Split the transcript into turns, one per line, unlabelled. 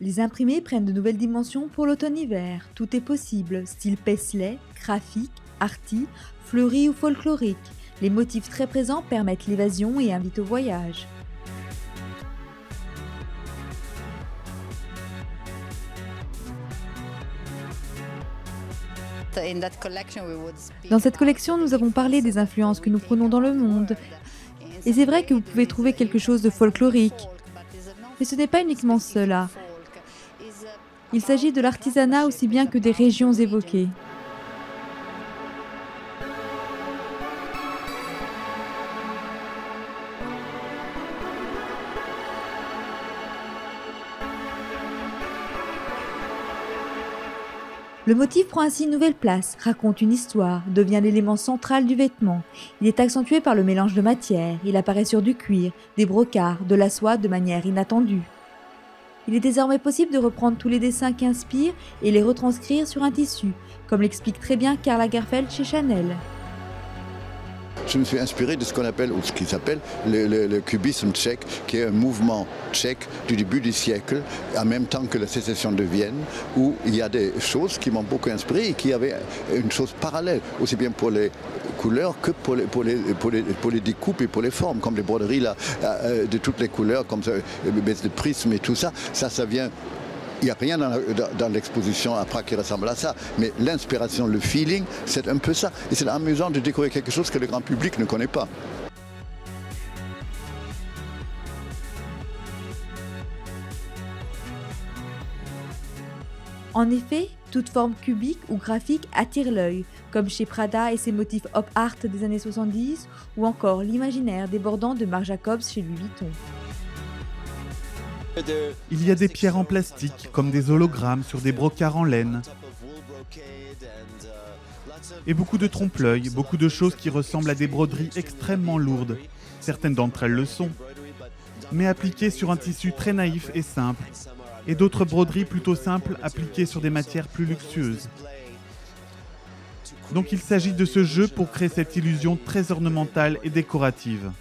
Les imprimés prennent de nouvelles dimensions pour l'automne-hiver. Tout est possible, style Paisley, graphique, arty, fleuri ou folklorique. Les motifs très présents permettent l'évasion et invitent au voyage. Dans cette collection, nous avons parlé des influences que nous prenons dans le monde. Et c'est vrai que vous pouvez trouver quelque chose de folklorique. Mais ce n'est pas uniquement cela. Il s'agit de l'artisanat aussi bien que des régions évoquées. Le motif prend ainsi une nouvelle place, raconte une histoire, devient l'élément central du vêtement. Il est accentué par le mélange de matières, il apparaît sur du cuir, des brocarts, de la soie de manière inattendue. Il est désormais possible de reprendre tous les dessins qui inspirent et les retranscrire sur un tissu, comme l'explique très bien Karl Lagerfeld chez Chanel.
Je me suis inspiré de ce qu'on appelle, ou ce qui s'appelle le cubisme tchèque, qui est un mouvement tchèque du début du siècle, en même temps que la sécession de Vienne, où il y a des choses qui m'ont beaucoup inspiré et qui avaient une chose parallèle, aussi bien pour les couleurs que pour les découpes et pour les formes, comme les broderies là, de toutes les couleurs, comme ça, les baisses de prisme et tout ça, ça vient. Il n'y a rien dans l'exposition après qui ressemble à ça, mais l'inspiration, le feeling, c'est un peu ça. Et c'est amusant de découvrir quelque chose que le grand public ne connaît pas.
En effet, toute forme cubique ou graphique attire l'œil, comme chez Prada et ses motifs pop art des années 70, ou encore l'imaginaire débordant de Marc Jacobs chez Louis Vuitton.
Il y a des pierres en plastique, comme des hologrammes sur des brocarts en laine. Et beaucoup de trompe-l'œil, beaucoup de choses qui ressemblent à des broderies extrêmement lourdes. Certaines d'entre elles le sont, mais appliquées sur un tissu très naïf et simple. Et d'autres broderies plutôt simples appliquées sur des matières plus luxueuses. Donc il s'agit de ce jeu pour créer cette illusion très ornementale et décorative.